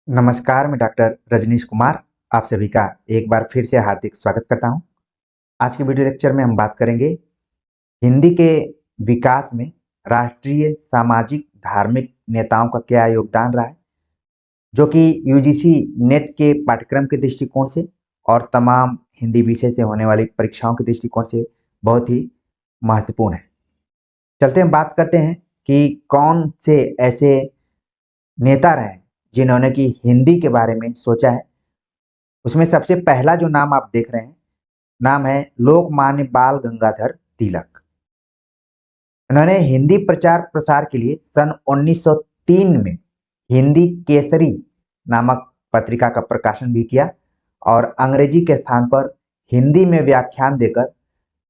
नमस्कार, मैं डॉक्टर रजनीश कुमार आप सभी का एक बार फिर से हार्दिक स्वागत करता हूं। आज के वीडियो लेक्चर में हम बात करेंगे हिंदी के विकास में राष्ट्रीय, सामाजिक, धार्मिक नेताओं का क्या योगदान रहा है, जो कि यूजीसी नेट के पाठ्यक्रम के दृष्टिकोण से और तमाम हिंदी विषय से होने वाली परीक्षाओं के दृष्टिकोण से बहुत ही महत्वपूर्ण है। चलते हम बात करते हैं कि कौन से ऐसे नेता रहे हैं जिन्होंने कि हिंदी के बारे में सोचा है। उसमें सबसे पहला जो नाम आप देख रहे हैं, नाम है लोकमान्य बाल गंगाधर तिलक। उन्होंने हिंदी प्रचार प्रसार के लिए सन 1903 में हिंदी केसरी नामक पत्रिका का प्रकाशन भी किया और अंग्रेजी के स्थान पर हिंदी में व्याख्यान देकर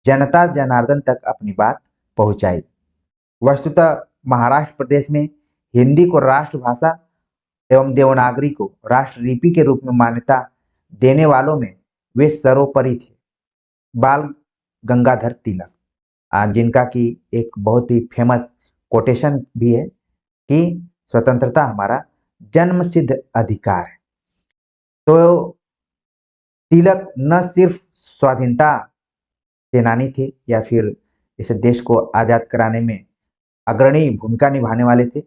जनता जनार्दन तक अपनी बात पहुंचाई। वस्तुतः महाराष्ट्र प्रदेश में हिंदी को राष्ट्रभाषा एवं देवनागरी को राष्ट्रलिपि के रूप में मान्यता देने वालों में वे सर्वोपरि थे। बाल गंगाधर तिलक, जिनका की एक बहुत ही फेमस कोटेशन भी है कि स्वतंत्रता हमारा जन्म सिद्ध अधिकार है। तो तिलक न सिर्फ स्वाधीनता सेनानी थे या फिर इस देश को आजाद कराने में अग्रणी भूमिका निभाने वाले थे,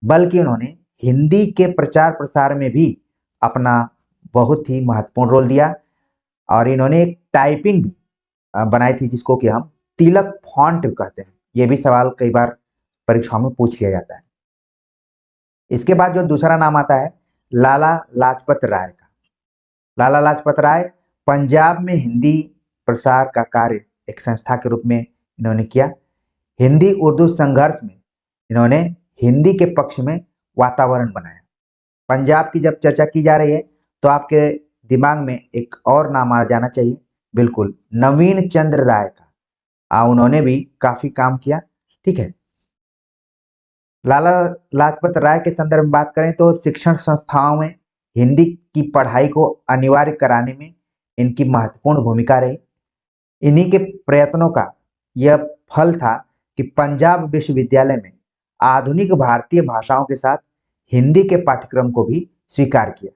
बल्कि उन्होंने हिंदी के प्रचार प्रसार में भी अपना बहुत ही महत्वपूर्ण रोल दिया और इन्होंने एक टाइपिंग भी बनाई थी जिसको कि हम तिलक फॉन्ट कहते हैं। ये भी सवाल कई बार परीक्षाओं में पूछ लिया जाता है। इसके बाद जो दूसरा नाम आता है लाला लाजपत राय का। लाला लाजपत राय पंजाब में हिंदी प्रसार का कार्य एक संस्था के रूप में इन्होंने किया। हिंदी उर्दू संघर्ष में इन्होंने हिंदी के पक्ष में वातावरण बनाया। पंजाब की जब चर्चा की जा रही है तो आपके दिमाग में एक और नाम आ जाना चाहिए, बिल्कुल, नवीन चंद्र राय का। उन्होंने भी काफी काम किया। ठीक है, लाला लाजपत राय के संदर्भ में बात करें तो शिक्षण संस्थाओं में हिंदी की पढ़ाई को अनिवार्य कराने में इनकी महत्वपूर्ण भूमिका रही। इन्हीं के प्रयत्नों का यह फल था कि पंजाब विश्वविद्यालय में आधुनिक भारतीय भाषाओं के साथ हिंदी के पाठ्यक्रम को भी स्वीकार किया।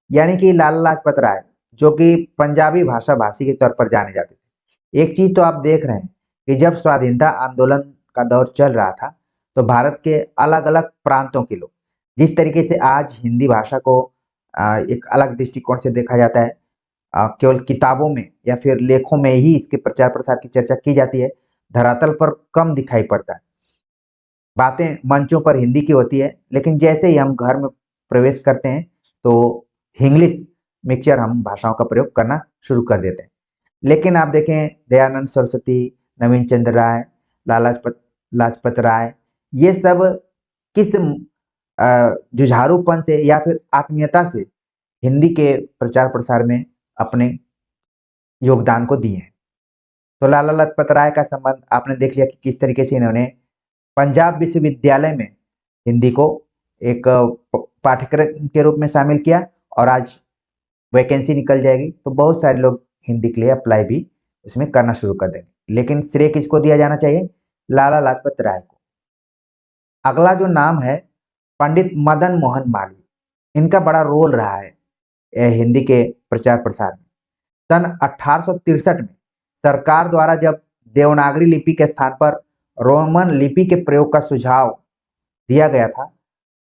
यानी कि लाला लाजपत राय जो कि पंजाबी भाषा भाषी के तौर पर जाने जाते थे। एक चीज तो आप देख रहे हैं कि जब स्वाधीनता आंदोलन का दौर चल रहा था तो भारत के अलग अलग प्रांतों के लोग, जिस तरीके से आज हिंदी भाषा को एक अलग दृष्टिकोण से देखा जाता है, केवल किताबों में या फिर लेखों में ही इसके प्रचार प्रसार की चर्चा की जाती है, धरातल पर कम दिखाई पड़ता है। बातें मंचों पर हिंदी की होती है, लेकिन जैसे ही हम घर में प्रवेश करते हैं तो इंग्लिश मिक्सचर हम भाषाओं का प्रयोग करना शुरू कर देते हैं। लेकिन आप देखें दयानंद सरस्वती, नवीन चंद्र राय, लालाजपत लाजपत राय, ये सब किस जुझारूपन से या फिर आत्मीयता से हिंदी के प्रचार प्रसार में अपने योगदान को दिए हैं। तो लाला लाजपत राय का संबंध आपने देख लिया कि किस तरीके से इन्होंने पंजाब विश्वविद्यालय में हिंदी को एक पाठ्यक्रम के रूप में शामिल किया और आज वैकेंसी निकल जाएगी तो बहुत सारे लोग हिंदी के लिए अप्लाई भी उसमें करना शुरू कर देंगे। लेकिन श्रेय किसको दिया जाना चाहिए? लाला लाजपत राय को। अगला जो नाम है पंडित मदन मोहन मालवीय। इनका बड़ा रोल रहा है हिंदी के प्रचार प्रसार में। सन 1863 में सरकार द्वारा जब देवनागरी लिपि के स्थान पर रोमन लिपि के प्रयोग का सुझाव दिया गया था,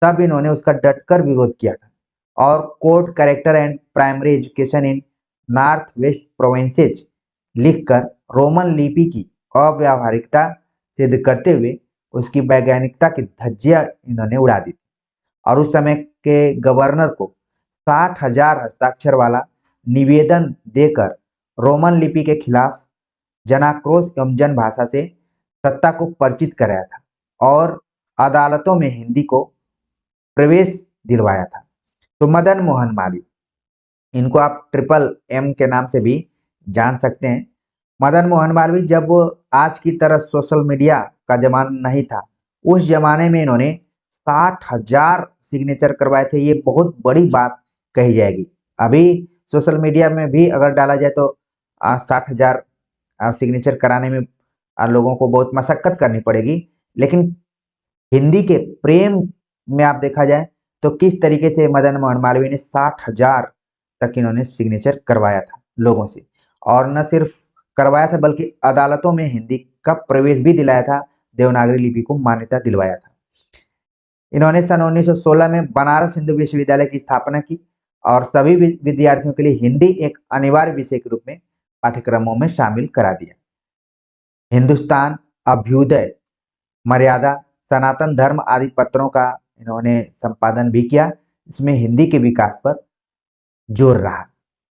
तब इन्होंने उसका डटकर विरोध किया था और code character and primary education in north west provinces लिखकर रोमन लिपि की अव्यावहारिकता सिद्ध करते हुए उसकी वैज्ञानिकता की धज्जियां इन्होंने उड़ा दी और उस समय के गवर्नर को 60,000 हस्ताक्षर वाला निवेदन देकर रोमन लिपि के खिलाफ जनाक्रोश एवं जनभाषा से सत्ता को परिचित कराया था और अदालतों में हिंदी को प्रवेश दिलवाया था। तो मदन मोहन मालवीय, इनको आप ट्रिपल एम के नाम से भी जान सकते हैं। मदन मोहन मालवीय जब आज की तरह सोशल मीडिया का जमाना नहीं था, उस जमाने में इन्होंने 60,000 सिग्नेचर करवाए थे। ये बहुत बड़ी बात कही जाएगी। अभी सोशल मीडिया में भी अगर डाला जाए तो 60,000 सिग्नेचर कराने में लोगों को बहुत मशक्कत करनी पड़ेगी, लेकिन हिंदी के प्रेम में आप देखा जाए तो किस तरीके से मदन मोहन मालवीय ने 60,000 तक इन्होंने सिग्नेचर करवाया था लोगों से, और न सिर्फ करवाया था बल्कि अदालतों में हिंदी का प्रवेश भी दिलाया था, देवनागरी लिपि को मान्यता दिलवाया था। इन्होंने सन 1916 में बनारस हिंदू विश्वविद्यालय की स्थापना की और सभी विद्यार्थियों के लिए हिंदी एक अनिवार्य विषय के रूप में पाठ्यक्रमों में शामिल करा दिया। हिंदुस्तान, अभ्युदय, मर्यादा, सनातन धर्म आदि पत्रों का इन्होंने संपादन भी किया। इसमें हिंदी के विकास पर जोर रहा।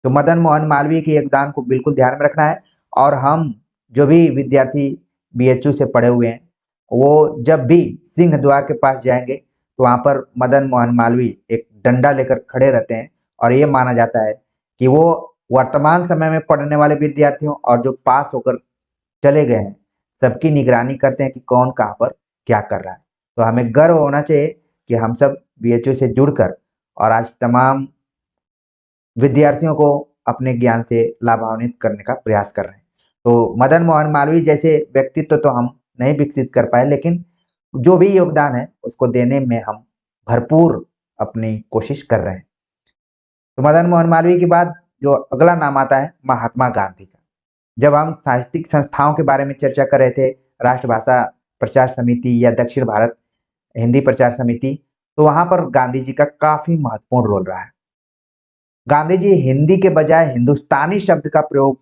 तो मदन मोहन मालवीय के योगदान को बिल्कुल ध्यान में रखना है। और हम जो भी विद्यार्थी बीएचयू से पढ़े हुए हैं, वो जब भी सिंह द्वार के पास जाएंगे तो वहां पर मदन मोहन मालवीय एक डंडा लेकर खड़े रहते हैं, और ये माना जाता है कि वो वर्तमान समय में पढ़ने वाले विद्यार्थियों और जो पास होकर चले गए हैं सबकी निगरानी करते हैं कि कौन कहाँ पर क्या कर रहा है। तो हमें गर्व होना चाहिए कि हम सब बीएचयू से जुड़कर और आज तमाम विद्यार्थियों को अपने ज्ञान से लाभान्वित करने का प्रयास कर रहे हैं। तो मदन मोहन मालवीय जैसे व्यक्तित्व तो हम नहीं विकसित कर पाए, लेकिन जो भी योगदान है उसको देने में हम भरपूर अपनी कोशिश कर रहे हैं। तो मदन मोहन मालवीय के बाद जो अगला नाम आता है महात्मा गांधी का। जब हम साहित्यिक संस्थाओं के बारे में चर्चा कर रहे थे, राष्ट्रभाषा प्रचार समिति या दक्षिण भारत हिंदी प्रचार समिति, तो वहां पर गांधी जी का काफी महत्वपूर्ण रोल रहा है। गांधी जी हिंदी के बजाय हिंदुस्तानी शब्द का प्रयोग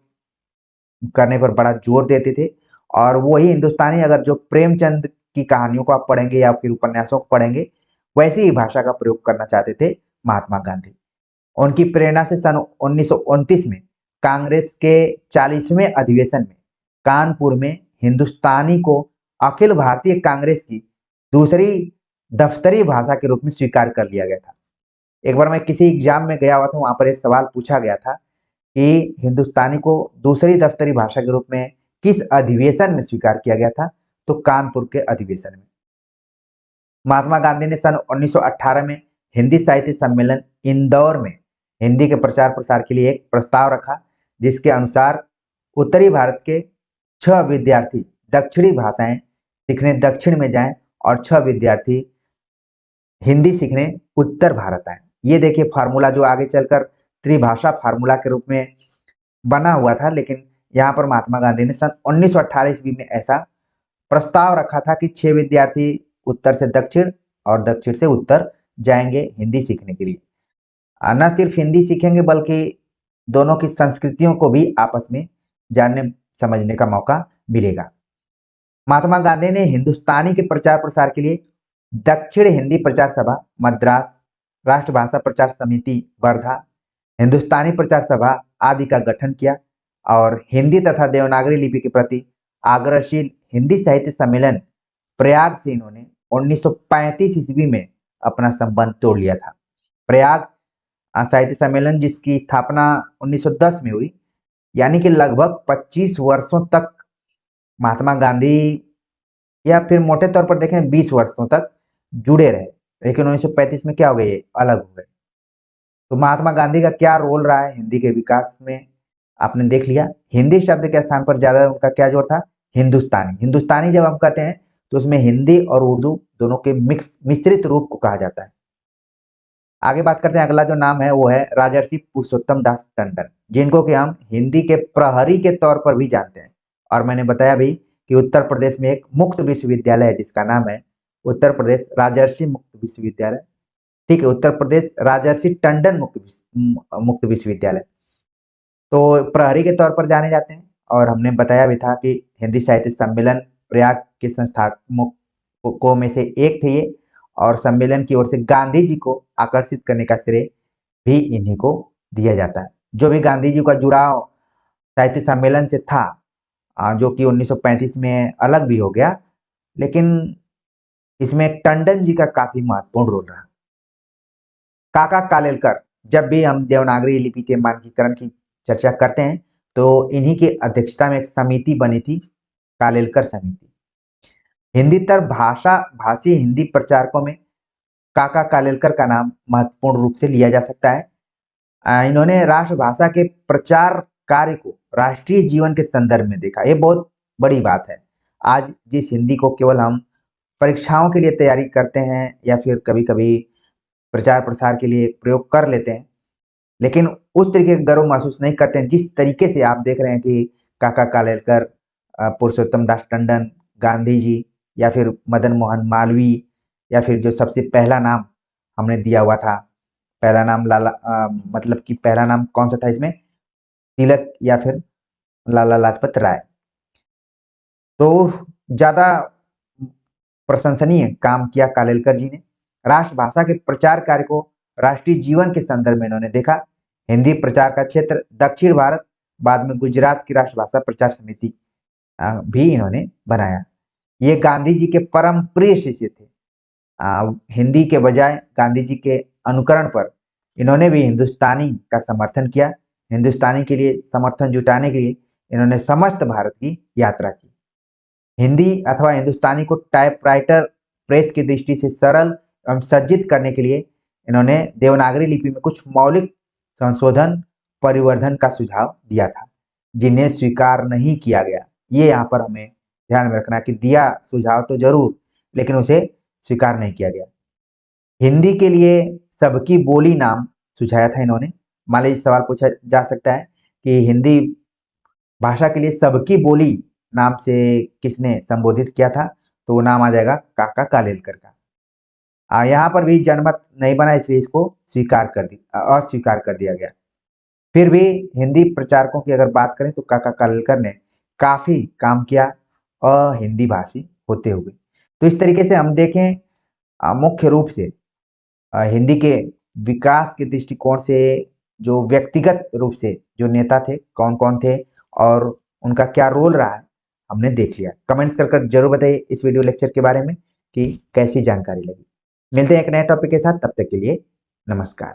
करने पर बड़ा जोर देते थे, और वही हिंदुस्तानी, अगर जो प्रेमचंद की कहानियों को आप पढ़ेंगे या फिर उपन्यासों को पढ़ेंगे, वैसी ही भाषा का प्रयोग करना चाहते थे महात्मा गांधी। उनकी प्रेरणा से सन 1929 में कांग्रेस के 40वें अधिवेशन में कानपुर में हिंदुस्तानी को अखिल भारतीय कांग्रेस की दूसरी दफ्तरी भाषा के रूप में स्वीकार कर लिया गया था। एक बार मैं किसी एग्जाम में गया हुआ था, वहां पर एक सवाल पूछा गया था कि हिंदुस्तानी को दूसरी दफ्तरी भाषा के रूप में किस अधिवेशन में स्वीकार किया गया था, तो कानपुर के अधिवेशन में। महात्मा गांधी ने सन 1918 में हिंदी साहित्य सम्मेलन इंदौर में हिंदी के प्रचार प्रसार के लिए एक प्रस्ताव रखा, जिसके अनुसार उत्तरी भारत के 6 विद्यार्थी दक्षिणी भाषाएं सीखने दक्षिण में जाएं और 6 विद्यार्थी हिंदी सीखने उत्तर भारत आए। ये देखिए फार्मूला जो आगे चलकर त्रिभाषा फार्मूला के रूप में बना हुआ था, लेकिन यहाँ पर महात्मा गांधी ने सन 1918 ईस्वी में ऐसा प्रस्ताव रखा था कि 6 विद्यार्थी उत्तर से दक्षिण और दक्षिण से उत्तर जाएंगे हिंदी सीखने के लिए। न सिर्फ हिंदी सीखेंगे बल्कि दोनों की संस्कृतियों को भी आपस में जानने समझने का मौका मिलेगा। महात्मा गांधी ने हिंदुस्तानी के प्रचार प्रसार के लिए दक्षिण हिंदी प्रचार सभा मद्रास, राष्ट्रभाषा प्रचार समिति वर्धा, हिंदुस्तानी प्रचार सभा आदि का गठन किया, और हिंदी तथा देवनागरी लिपि के प्रति आग्रहशील हिंदी साहित्य सम्मेलन प्रयाग से इन्होंने 1935 ईस्वी में अपना संबंध तोड़ लिया था। प्रयाग साहित्य सम्मेलन जिसकी स्थापना 1910 में हुई, यानी कि लगभग 25 वर्षों तक महात्मा गांधी, या फिर मोटे तौर पर देखें 20 वर्षों तक जुड़े रहे, लेकिन 1935 में क्या हो गए, अलग हो गए। तो महात्मा गांधी का क्या रोल रहा है हिंदी के विकास में, आपने देख लिया। हिंदी शब्द के स्थान पर ज्यादा उनका क्या जोर था, हिंदुस्तानी। हिंदुस्तानी जब हम कहते हैं तो उसमें हिंदी और उर्दू दोनों के मिश्रित रूप को कहा जाता है। आगे बात करते हैं, अगला जो नाम है वो है राजर्षि पुरुषोत्तम दास टंडन, जिनको कि हम हिंदी के प्रहरी के तौर पर भी जानते हैं। और मैंने बताया भी कि उत्तर प्रदेश में एक मुक्त विश्वविद्यालय है जिसका नाम है उत्तर प्रदेश राजर्षि मुक्त विश्वविद्यालय। ठीक है, उत्तर प्रदेश राजर्षि टंडन मुक्त विश्वविद्यालय। तो प्रहरी के तौर पर जाने जाते हैं। और हमने बताया भी था कि हिंदी साहित्य सम्मेलन प्रयाग के संस्थापकों में से एक थे ये, और सम्मेलन की ओर से गांधी जी को आकर्षित करने का श्रेय भी इन्हीं को दिया जाता है। जो भी गांधी जी का जुड़ाव साहित्य सम्मेलन से था, जो कि 1935 में अलग भी हो गया, लेकिन इसमें टंडन जी का काफी महत्वपूर्ण रोल रहा। काका कालेलकर, जब भी हम देवनागरी लिपि के मानकीकरण की चर्चा करते हैं तो इन्हीं की अध्यक्षता में एक समिति बनी थी, कालेलकर समिति। हिंदीतर भाषी हिंदी प्रचारकों में काका कालेलकर का नाम महत्वपूर्ण रूप से लिया जा सकता है। इन्होंने राष्ट्रभाषा के प्रचार कार्य को राष्ट्रीय जीवन के संदर्भ में देखा। ये बहुत बड़ी बात है। आज जिस हिंदी को केवल हम परीक्षाओं के लिए तैयारी करते हैं या फिर कभी कभी प्रचार प्रसार के लिए प्रयोग कर लेते हैं, लेकिन उस तरीके का गर्व महसूस नहीं करते हैं जिस तरीके से आप देख रहे हैं कि काका कालेलकर, पुरुषोत्तम दास टंडन, गांधी जी या फिर मदन मोहन मालवीय, या फिर जो सबसे पहला नाम हमने दिया हुआ था, पहला नाम मतलब कि पहला नाम कौन सा था इसमें, तिलक या फिर लाला लाजपत राय। तो ज्यादा प्रशंसनीय काम किया कालेलकर जी ने। राष्ट्रभाषा के प्रचार कार्य को राष्ट्रीय जीवन के संदर्भ में इन्होंने देखा। हिंदी प्रचार का क्षेत्र दक्षिण भारत, बाद में गुजरात की राष्ट्रभाषा प्रचार समिति भी इन्होंने बनाया। ये गांधी जी के परम प्रिय शिष्य थे। हिंदी के बजाय गांधी जी के अनुकरण पर इन्होंने भी हिंदुस्तानी का समर्थन किया। हिंदुस्तानी के लिए समर्थन जुटाने के लिए इन्होंने समस्त भारत की यात्रा की। हिंदी अथवा हिंदुस्तानी को टाइपराइटर प्रेस की दृष्टि से सरल एवं सज्जित करने के लिए इन्होंने देवनागरी लिपि में कुछ मौलिक संशोधन परिवर्धन का सुझाव दिया था, जिन्हें स्वीकार नहीं किया गया। ये यहाँ पर हमें ध्यान में रखना कि दिया सुझाव तो जरूर, लेकिन उसे स्वीकार नहीं किया गया। हिंदी के लिए सबकी बोली नाम सुझाया था इन्होंने। मान लीजिए सवाल पूछा जा सकता है कि हिंदी भाषा के लिए सबकी बोली नाम से किसने संबोधित किया था, तो वो नाम आ जाएगा काका कालेलकर का। यहाँ पर भी जनमत नहीं बना, इसलिए इसको अस्वीकार कर दिया गया। फिर भी हिंदी प्रचारकों की अगर बात करें तो काका कालेलकर ने काफी काम किया हिंदी भाषी होते हुए। तो इस तरीके से हम देखें मुख्य रूप से हिंदी के विकास के दृष्टिकोण से जो व्यक्तिगत रूप से जो नेता थे कौन कौन थे और उनका क्या रोल रहा है, हमने देख लिया। कमेंट्स कर जरूर बताइए इस वीडियो लेक्चर के बारे में कि कैसी जानकारी लगी। मिलते हैं एक नए टॉपिक के साथ, तब तक के लिए नमस्कार।